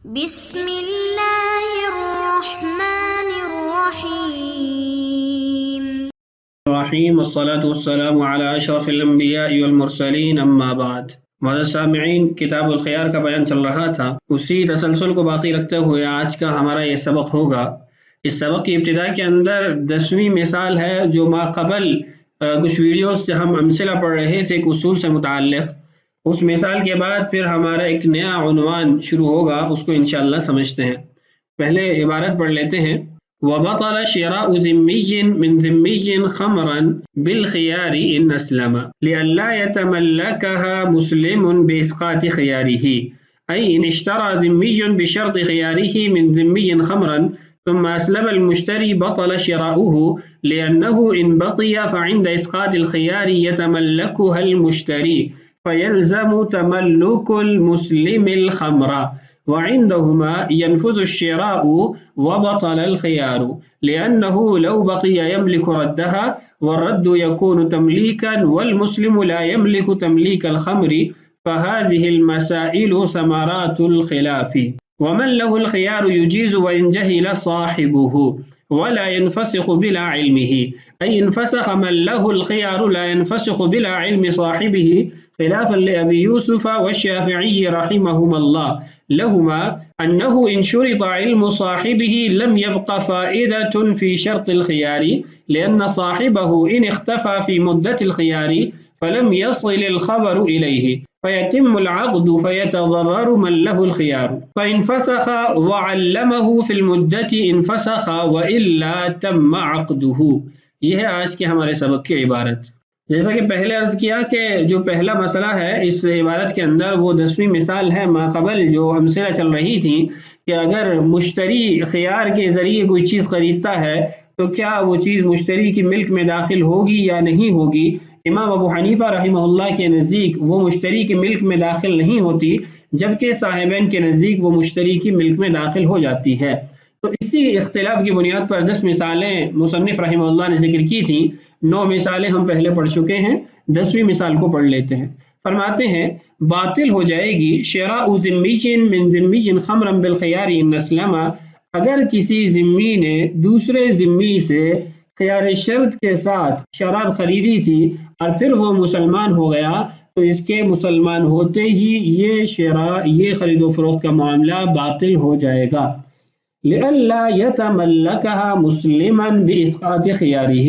بسم اللہ الرحمن الرحیم والصلاة والسلام على اشرف الانبیاء والمرسلین اما بعد۔ معزز سامعین، کتاب الخیار کا بیان چل رہا تھا، اسی تسلسل کو باقی رکھتے ہوئے آج کا ہمارا یہ سبق ہوگا۔ اس سبق کی ابتدا کے اندر 10ویں مثال ہے جو ما قبل کچھ ویڈیوز سے ہم امثلہ پڑھ رہے تھے ایک اصول سے متعلق۔ اس مثال کے بعد پھر ہمارا ایک نیا عنوان شروع ہوگا، اس کو انشاءاللہ سمجھتے ہیں۔ پہلے عبارت پڑھ لیتے ہیں۔ وَبَطَلَ شِرَاءُ ذِمِّيٍّ مِّن ذِمِّيٍّ خَمْرًا بِالْخِيَارِ إِنْ أَسْلَمَ لِئَلَّا يَتَمَلَّكَهَا مُسْلِمٌ بِإِسْقَاطِ خِيَارِهِ، أي إن اشترى ذمي بشرط خياره من ذمي خمرا ثم أسلم المشتري بطل شراؤه، لأنه إن بقي فعند إسقاط الخيار يتملكها المشتري فيلزم تملك المسلم الخمر، وعندهما ينفذ الشراء وبطل الخيار، لأنه لو بقي يملك ردها، والرد يكون تمليكا والمسلم لا يملك تمليك الخمر. فهذه المسائل ثمرات الخلاف. ومن له الخيار يجيز وإن جهل صاحبه ولا ينفسخ بلا علمه، أي انفسخ من له الخيار لا ينفسخ بلا علم صاحبه، خلافا لأبي يوسف والشافعي رحمهما الله لهما أنه إن شرط علم صاحبه لم يبق فائدة في شرط الخيار، لأن صاحبه إن اختفى في مدة الخيار فلم يصل الخبر إليه فيتم العقد فيتضرر من له الخيار، فإن فسخ وعلمه في المدة انفسخ وإلا تم عقده۔ یہ ہے آج کے ہمارے سبق کی عبارت۔ جیسا کہ پہلے عرض کیا کہ جو پہلا مسئلہ ہے اس عبارت کے اندر وہ 10ویں مثال ہے ما قبل جو امثلہ چل رہی تھی کہ اگر مشتری خیار کے ذریعے کوئی چیز خریدتا ہے تو کیا وہ چیز مشتری کی ملک میں داخل ہوگی یا نہیں ہوگی۔ امام ابو حنیفہ رحمہ اللہ کے نزدیک وہ مشتری کی ملک میں داخل نہیں ہوتی، جبکہ صاحبین کے نزدیک وہ مشتری کی ملک میں داخل ہو جاتی ہے۔ تو اسی اختلاف کی بنیاد پر 10 مثالیں مصنف رحمہ اللہ نے ذکر کی تھیں۔ 9 مثالیں ہم پہلے پڑھ چکے ہیں، 10ویں مثال کو پڑھ لیتے ہیں۔ فرماتے ہیں باطل ہو جائے گی شراء ذمی من ذمی خمرا بالخیار ان اسلم، اگر کسی ذمی نے دوسرے ذمی سے خیار شرط کے ساتھ شراب خریدی تھی اور پھر وہ مسلمان ہو گیا تو اس کے مسلمان ہوتے ہی یہ شراء، یہ خرید و فروخت کا معاملہ باطل ہو جائے گا۔ لئلا یتملکها مسلما باسقاط خیارہ،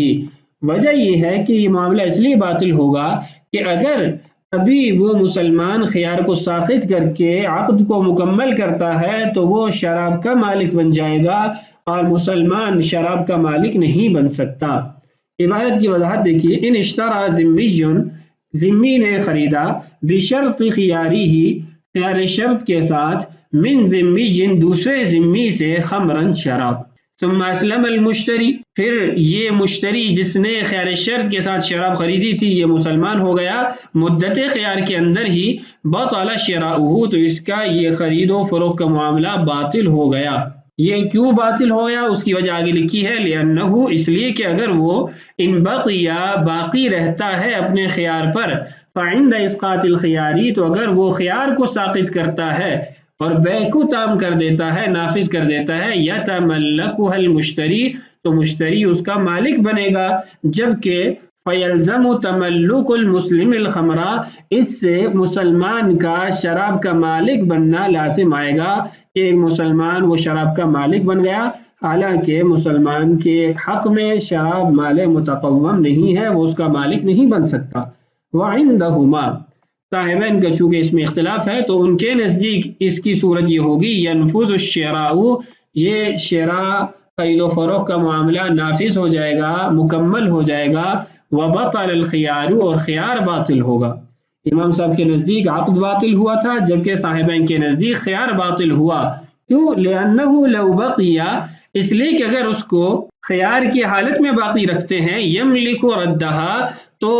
وجہ یہ ہے کہ یہ معاملہ اس لیے باطل ہوگا کہ اگر ابھی وہ مسلمان خیار کو ساقط کر کے عقد کو مکمل کرتا ہے تو وہ شراب کا مالک بن جائے گا اور مسلمان شراب کا مالک نہیں بن سکتا۔ عبارت کی وضاحت دیکھیے۔ ان اشترى ذمی نے خریدا بشرط خیاری ہی، خیار شرط کے ساتھ، من ذمی دوسرے ذمی سے، خمرن شراب، ثم اسلم المشتری، پھر یہ مشتری جس نے خیار شرط کے ساتھ شراب خریدی تھی یہ مسلمان ہو گیا مدت خیار کے اندر ہی، بطل شراؤہ، تو اس کا یہ خرید و فروخت کا معاملہ باطل ہو گیا۔ یہ کیوں باطل ہو گیا اس کی وجہ آگے لکھی ہے، لأنہ، اس لیے کہ اگر وہ ان بقیہ باقی رہتا ہے اپنے خیار پر، فعند اسقاط الخیاری، تو اگر وہ خیار کو ساقط کرتا ہے اور بیع کو تام کر دیتا ہے، نافذ کر دیتا ہے، یتملکها المشتری، تو مشتری اس کا مالک بنے گا، جبکہ فیلزم تملک المسلم الخمر، اس سے مسلمان کا شراب کا مالک بننا لازم آئے گا کہ ایک مسلمان وہ شراب کا مالک بن گیا، حالانکہ مسلمان کے حق میں شراب مال متقوم نہیں ہے، وہ اس کا مالک نہیں بن سکتا۔ وعندہما، صاحبین کا چونکہ اس میں اختلاف ہے تو ان کے نزدیک اس کی صورت یہ ہوگی، ینفذ الشراء، یہ شراء خرید و فروخت کا معاملہ نافذ ہو جائے گا، مکمل ہو جائے گا، وبطل الخیار، اور خیار باطل ہوگا۔ امام صاحب کے نزدیک عقد باطل ہوا تھا جبکہ صاحبین کے نزدیک خیار باطل ہوا۔ کیوں؟ لأنہ لو بقی، اس لیے کہ اگر اس کو خیار کی حالت میں باقی رکھتے ہیں، یملک ردہا، تو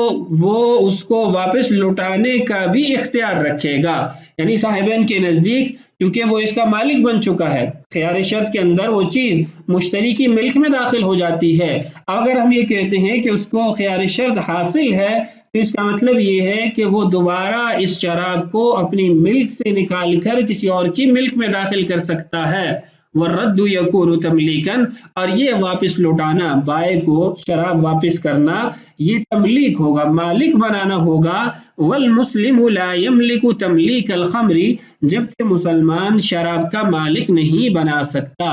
وہ اس کو واپس لوٹانے کا بھی اختیار رکھے گا۔ یعنی صاحبین کے نزدیک کیونکہ وہ اس کا مالک بن چکا ہے، خیار شرط کے اندر وہ چیز مشتری کی ملک میں داخل ہو جاتی ہے۔ اگر ہم یہ کہتے ہیں کہ اس کو خیار شرط حاصل ہے تو اس کا مطلب یہ ہے کہ وہ دوبارہ اس شراب کو اپنی ملک سے نکال کر کسی اور کی ملک میں داخل کر سکتا ہے۔ والرد یکون تملیکا، اور یہ واپس لوٹانا، بائع کو شراب واپس کرنا، یہ تملیک ہوگا، مالک بنانا ہوگا۔ والمسلم لا یملک تملیک الخمر، جبکہ مسلمان شراب کا مالک نہیں بنا سکتا،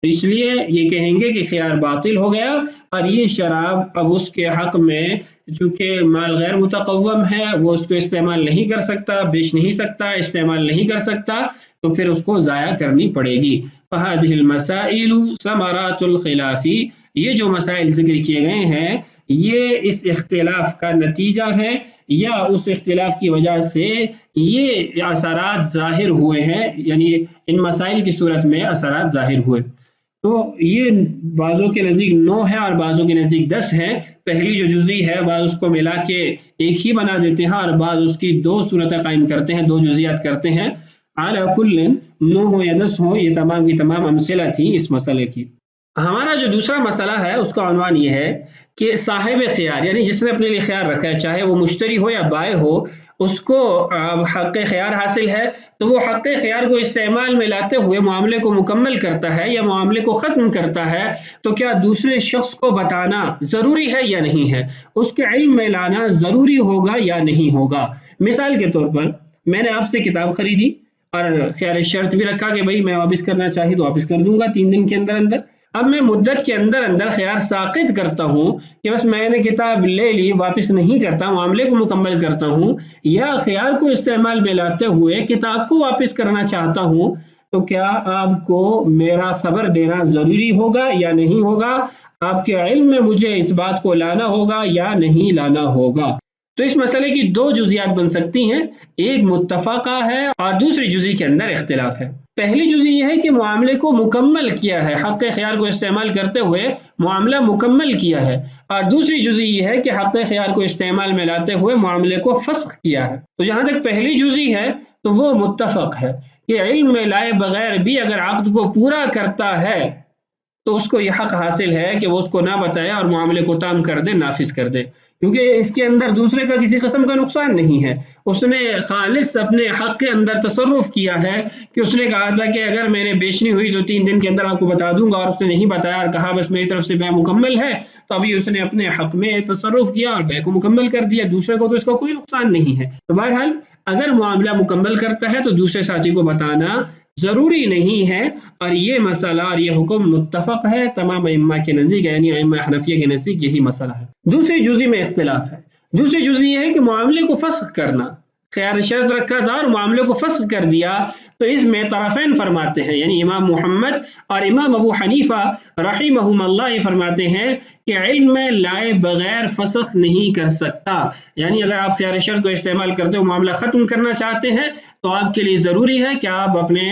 اس لیے یہ کہیں گے کہ خیار باطل ہو گیا، اور یہ شراب اب اس کے حق میں چونکہ مال غیر متقوم ہے، وہ اس کو استعمال نہیں کر سکتا، بیچ نہیں سکتا، استعمال نہیں کر سکتا، تو پھر اس کو ضائع کرنی پڑے گی۔ فَهَذِهِ الْمَسَائِلُ ثَمَرَاتُ الْخِلَافِ، یہ جو مسائل ذکر کیے گئے ہیں یہ اس اختلاف کا نتیجہ ہے، یا اس اختلاف کی وجہ سے یہ اثرات ظاہر ہوئے ہیں، یعنی ان مسائل کی صورت میں اثرات ظاہر ہوئے۔ تو یہ بعضوں کے نزدیک 9 ہے اور بعضوں کے نزدیک 10 ہے۔ پہلی جو جزئی ہے بعض اس کو ملا کے ایک ہی بنا دیتے ہیں، اور بعض اس کی 2 صورتیں قائم کرتے ہیں، 2 جزئیات کرتے ہیں۔ علی کل 9 ہو یا 10 ہو، یہ تمام کی تمام امثلہ تھی اس مسئلے کی۔ ہمارا جو دوسرا مسئلہ ہے اس کا عنوان یہ ہے کہ صاحب خیار، یعنی جس نے اپنے لیے خیار رکھا ہے، چاہے وہ مشتری ہو یا بائع ہو، اس کو حق خیار حاصل ہے، تو وہ حق خیار کو استعمال میں لاتے ہوئے معاملے کو مکمل کرتا ہے یا معاملے کو ختم کرتا ہے، تو کیا دوسرے شخص کو بتانا ضروری ہے یا نہیں ہے، اس کے علم میں لانا ضروری ہوگا یا نہیں ہوگا؟ مثال کے طور پر میں نے آپ سے کتاب خریدی اور خیار شرط بھی رکھا کہ بھائی میں واپس کرنا چاہیے تو واپس کر دوں گا 3 دن کے اندر اندر۔ اب میں مدت کے اندر اندر خیار ساقط کرتا ہوں کہ بس میں نے کتاب لے لی، واپس نہیں کرتا، معاملے کو مکمل کرتا ہوں، یا خیار کو استعمال میں لاتے ہوئے کتاب کو واپس کرنا چاہتا ہوں، تو کیا آپ کو میرا خبر دینا ضروری ہوگا یا نہیں ہوگا؟ آپ کے علم میں مجھے اس بات کو لانا ہوگا یا نہیں لانا ہوگا؟ تو اس مسئلے کی 2 جزئیات بن سکتی ہیں، ایک متفقہ ہے اور دوسری جزئی کے اندر اختلاف ہے۔ پہلی جزئی یہ ہے کہ معاملے کو مکمل کیا ہے، حق خیار کو استعمال کرتے ہوئے معاملہ مکمل کیا ہے، اور دوسری جزئی یہ ہے کہ حق خیار کو استعمال میں لاتے ہوئے معاملے کو فسخ کیا ہے۔ تو جہاں تک پہلی جزئی ہے تو وہ متفق ہے کہ علم میں لائے بغیر بھی اگر عقد کو پورا کرتا ہے تو اس کو یہ حق حاصل ہے کہ وہ اس کو نہ بتائے اور معاملے کو تام کر دے، نافذ کر دے، کیونکہ اس کے اندر دوسرے کا کسی قسم کا نقصان نہیں ہے، اس نے خالص اپنے حق کے اندر تصرف کیا ہے کہ اس نے کہا تھا کہ اگر میں نے بیچنی ہوئی تو 3 دن کے اندر آپ کو بتا دوں گا، اور اس نے نہیں بتایا اور کہا بس میری طرف سے بیع مکمل ہے، تو ابھی اس نے اپنے حق میں تصرف کیا اور بیع کو مکمل کر دیا، دوسرے کو تو اس کا کوئی نقصان نہیں ہے۔ تو بہرحال اگر معاملہ مکمل کرتا ہے تو دوسرے ساتھی کو بتانا ضروری نہیں ہے، اور یہ مسئلہ اور یہ حکم متفق ہے تمام ائمہ کے نزدیک، یعنی ائمہ حنفیہ کے نزدیک یہی مسئلہ ہے۔ دوسری جزئی میں اختلاف ہے۔ دوسری جزئی یہ ہے کہ معاملے کو فسخ کرنا، خیار شرط رکھا تھا اور معاملے کو فسخ کر دیا، تو اس میں طرفین فرماتے ہیں، یعنی امام محمد اور امام ابو حنیفہ رحمہم اللہ فرماتے ہیں کہ علم میں لائے بغیر فسخ نہیں کر سکتا، یعنی اگر آپ خیار شرط کو استعمال کرتے ہو معاملہ ختم کرنا چاہتے ہیں تو آپ کے لیے ضروری ہے کہ آپ اپنے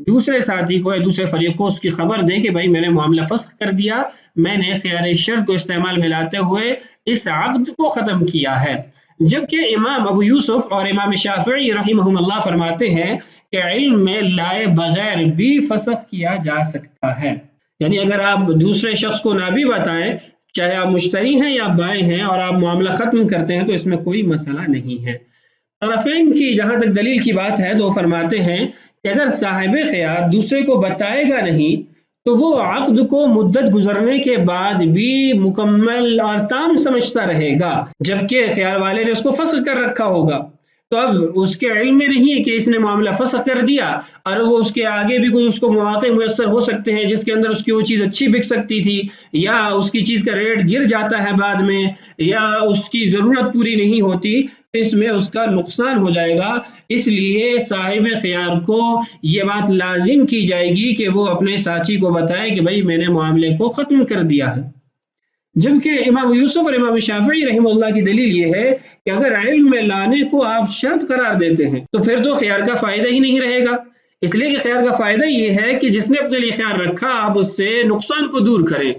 دوسرے ساتھی کو یا دوسرے فریق کو اس کی خبر دیں کہ بھائی میں نے معاملہ فسخ کر دیا، میں نے خیار شرط کو استعمال میں لاتے ہوئے اس عقد کو ختم کیا ہے۔ جبکہ امام ابو یوسف اور امام شافعی رحمہم اللہ فرماتے ہیں کہ علم میں لائے بغیر بھی فسخ کیا جا سکتا ہے، یعنی اگر آپ دوسرے شخص کو نہ بھی بتائیں، چاہے آپ مشتری ہیں یا بائع ہیں، اور آپ معاملہ ختم کرتے ہیں تو اس میں کوئی مسئلہ نہیں ہے۔ طرفین کی جہاں تک دلیل کی بات ہے تو فرماتے ہیں کہ اگر صاحب خیار دوسرے کو بتائے گا نہیں تو وہ عقد کو مدت گزرنے کے بعد بھی مکمل اور تام سمجھتا رہے گا، جبکہ خیار والے نے اس کو فسخ کر رکھا ہوگا، تو اب اس کے علم میں نہیں ہے کہ اس نے معاملہ فسخ کر دیا، اور وہ اس کے آگے بھی کوئی اس کو مواقع میسر ہو سکتے ہیں جس کے اندر اس کی وہ چیز اچھی بک سکتی تھی، یا اس کی چیز کا ریٹ گر جاتا ہے بعد میں، یا اس کی ضرورت پوری نہیں ہوتی، اس میں اس کا نقصان ہو جائے گا۔ اس لیے صاحب خیار کو یہ بات لازم کی جائے گی کہ وہ اپنے ساتھی کو بتائے کہ بھائی میں نے معاملے کو ختم کر دیا ہے۔ جبکہ امام یوسف اور امام شافعی رحمہ اللہ کی دلیل یہ ہے کہ اگر علم میں لانے کو آپ شرط قرار دیتے ہیں تو پھر تو خیار کا فائدہ ہی نہیں رہے گا، اس لیے کہ خیار کا فائدہ یہ ہے کہ جس نے اپنے لیے خیار رکھا آپ اس سے نقصان کو دور کریں،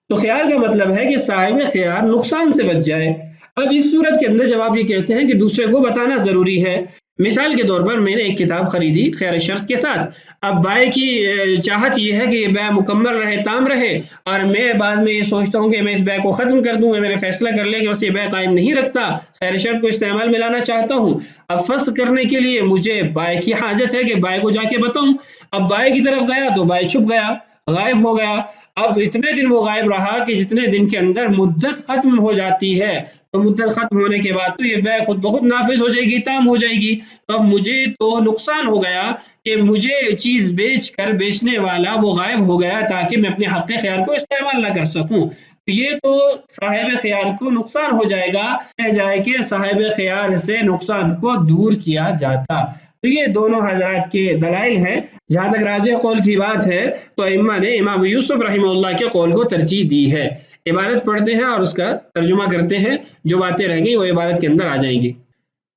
تو خیار کا مطلب ہے کہ صاحب خیار نقصان سے بچ جائے۔ اب اس صورت کے اندر جب آپ یہ کہتے ہیں کہ دوسرے کو بتانا ضروری ہے، مثال کے طور پر میں نے ایک کتاب خریدی خیار شرط کے ساتھ، اب بائے کی چاہت یہ ہے کہ یہ بے مکمل رہے، تام رہے، اور میں بعد میں یہ سوچتا ہوں کہ میں اس بے کو ختم کر دوں، میں نے فیصلہ کر لیا کہ بس یہ بے قائم نہیں رکھتا، خیر شرط کو استعمال میں لانا چاہتا ہوں۔ اب فسخ کرنے کے لیے مجھے بائے کی حاجت ہے کہ بائے کو جا کے بتاؤں۔ اب بائے کی طرف گیا تو بائے چھپ گیا، غائب ہو گیا۔ اب اتنے دن وہ غائب رہا کہ جتنے دن کے اندر مدت ختم ہو جاتی ہے، تو مدت ختم ہونے کے بعد تو یہ بے خود بخود نافذ ہو جائے گی، تام ہو جائے گی۔ تو اب مجھے تو نقصان ہو گیا کہ مجھے چیز بیچ کر بیچنے والا وہ غائب ہو گیا تاکہ میں اپنے حق خیار کو استعمال نہ کر سکوں۔ یہ تو صاحب خیار کو نقصان ہو جائے گا، جائے کہ صاحب خیار سے نقصان کو دور کیا جاتا۔ تو یہ دونوں حضرات کے دلائل ہیں۔ جہاں تک راجح قول کی بات ہے تو ائمہ نے امام یوسف رحمہ اللہ کے قول کو ترجیح دی ہے۔ عبارت پڑھتے ہیں اور اس کا ترجمہ کرتے ہیں، جو باتیں رہ گئی وہ عبارت کے اندر آ جائیں گی۔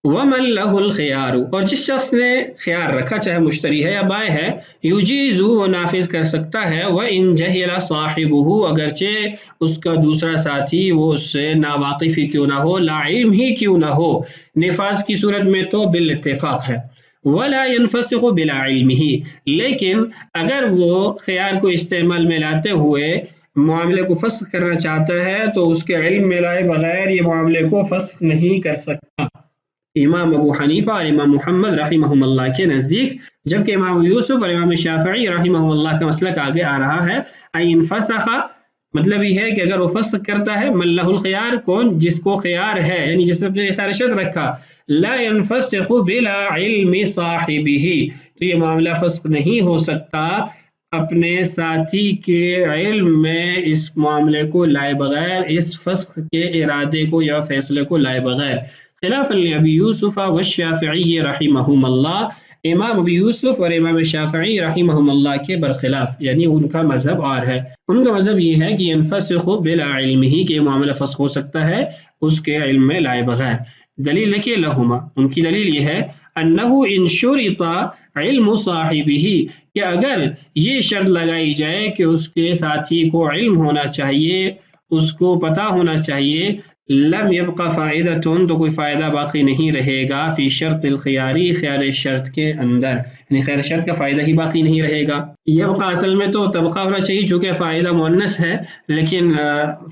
وَمَن لَهُ الْخِيَارُ، اور جس شخص نے خیار رکھا، چاہے مشتری ہے یا بائع ہے، یُجِیزُ، وہ نافذ کر سکتا ہے، وَإِن جَهِلَ صَاحِبُهُ، اگرچہ اس کا دوسرا ساتھی وہ اس سے ناواقف ہی کیوں نہ ہو، لا علم ہی کیوں نہ ہو۔ نفاذ کی صورت میں تو بالاتفاق ہے۔ وَلَا يَنْفَسِخُ بِلَا عِلْمِهِ، لیکن اگر وہ خیار کو استعمال میں لاتے ہوئے معاملے کو فسخ کرنا چاہتا ہے تو اس کے علم میں لائے بغیر یہ معاملے کو فسخ نہیں کر سکتا۔ امام ابو حنیفہ اور امام محمد رحمہ اللہ کے نزدیک، جبکہ امام یوسف اور امام شافعی رحمہ اللہ کا مسلک آگے آ رہا ہے، این فسخ، مطلب یہ ہے کہ اگر وہ فسخ کرتا ہے، من لہ الخیار، کون؟ جس کو خیار ہے، یعنی جس نے خیار شرط رکھا، لا ينفسخ بلا علم صاحبہ، تو یہ معاملہ فسخ نہیں ہو سکتا اپنے ساتھی کے علم میں اس معاملے کو لائے بغیر، اس فسخ کے ارادے کو یا فیصلے کو لائے بغیر۔ خلاف ابی یوسف والشافعی رحمہم اللہ، امام ابی یوسف اور امام شافعی رحمہم اللہ کے برخلاف، یعنی ان کا مذہب اور ہے، ان کا مذہب یہ ہے کہ ينفسخ بلا علمہ، کہ معاملہ فسخ ہو سکتا ہے اس کے علم میں لائے بغیر۔ دلیل لکھیے لہما، ان کی دلیل یہ ہے، انہ ان شرط علم صاحبہ، کہ اگر یہ شرط لگائی جائے کہ اس کے ساتھی کو علم ہونا چاہیے، اس کو پتہ ہونا چاہیے، لم يبقى فائدۃ، تو کوئی فائدہ باقی نہیں رہے گا، فی شرط الخیاری، خیار شرط کے اندر، یعنی خیار شرط کا فائدہ ہی باقی نہیں رہے گا۔ یبقى اصل میں تو طبقہ ہونا چاہیے، چونکہ فائدہ مؤنث ہے، لیکن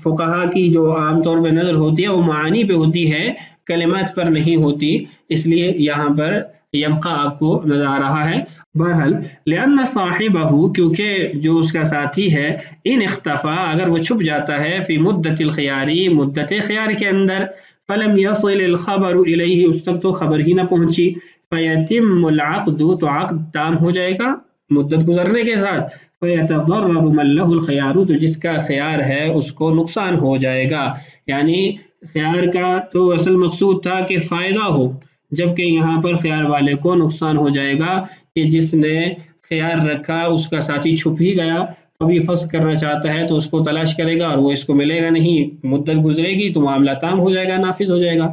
فقہا کی جو عام طور پہ نظر ہوتی ہے وہ معانی پہ ہوتی ہے، کلمات پر نہیں ہوتی، اس لیے یہاں پر یبقى آپ کو نظر آ رہا ہے۔ بہرحال لأن صاحبہ، کیونکہ جو اس کا ساتھی ہے، ان اختفا، اگر وہ چھپ جاتا ہے، فی مدت الخیاری، مدت خیار کے اندر، فلم یصل الخبر الیہ، اس تک تو خبر ہی نہ پہنچی، فیتم العقد، تو عقد تام ہو جائے گا مدت گزرنے کے ساتھ، فیتضرر من لہ الخیار، تو جس کا خیار ہے اس کو نقصان ہو جائے گا۔ یعنی خیار کا تو اصل مقصود تھا کہ فائدہ ہو، جبکہ یہاں پر خیار والے کو نقصان ہو جائے گا کہ جس نے خیار رکھا اس کا ساتھی چھپ ہی گیا، ابھی فسخ کرنا چاہتا ہے تو اس کو تلاش کرے گا اور وہ اس کو ملے گا نہیں، مدت گزرے گی تو معاملہ تام ہو جائے گا، نافذ ہو جائے گا۔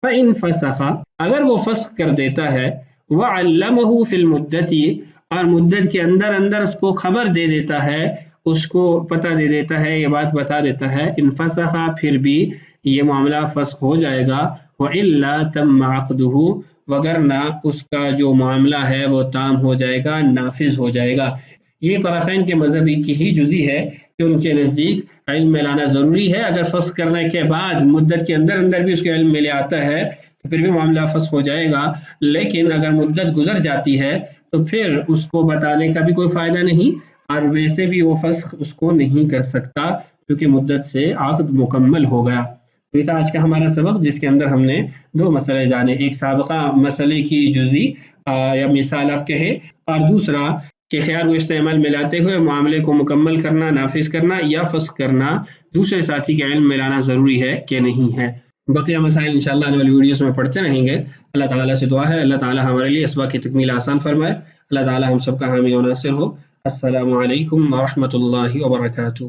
فَإِن فَسَخَ، اگر وہ فسخ کر دیتا ہے، وَعَلَّمَهُ فِي الْمُدَّةِ، اور مدت کے اندر اندر اس کو خبر دے دیتا ہے، اس کو پتہ دے دیتا ہے، یہ بات بتا دیتا ہے، ان فسخ، پھر بھی یہ معاملہ فسخ ہو جائے گا، وَإِلَّا تَمَّ عَقْدُهُ، وگرنہ اس کا جو معاملہ ہے وہ تام ہو جائے گا، نافذ ہو جائے گا۔ یہ طرفین کے مذہبی کی ہی جزی ہے کہ ان کے نزدیک علم میں لانا ضروری ہے، اگر فسخ کرنے کے بعد مدت کے اندر اندر بھی اس کے علم میں لے آتا ہے تو پھر بھی معاملہ فسخ ہو جائے گا، لیکن اگر مدت گزر جاتی ہے تو پھر اس کو بتانے کا بھی کوئی فائدہ نہیں، اور ویسے بھی وہ فسخ اس کو نہیں کر سکتا کیونکہ مدت سے عقد مکمل ہو گیا۔ یہ تھا آج کا ہمارا سبق، جس کے اندر ہم نے دو مسئلے جانے، ایک سابقہ مسئلے کی جزی یا مثال آپ کہے، اور دوسرا کہ خیار کو استعمال میں لاتے ہوئے معاملے کو مکمل کرنا، نافذ کرنا یا فسخ کرنا دوسرے ساتھی کے علم میں لانا ضروری ہے کہ نہیں ہے۔ بقیہ مسائل انشاءاللہ آنے والی ویڈیوز میں پڑھتے رہیں گے۔ اللہ تعالیٰ سے دعا ہے اللہ تعالیٰ ہمارے لیے اسباق کی تکمیل آسان فرمائے، اللہ تعالیٰ ہم سب کا حامی و ناصر ہو۔ السلام علیکم ورحمۃ اللہ وبرکاتہ۔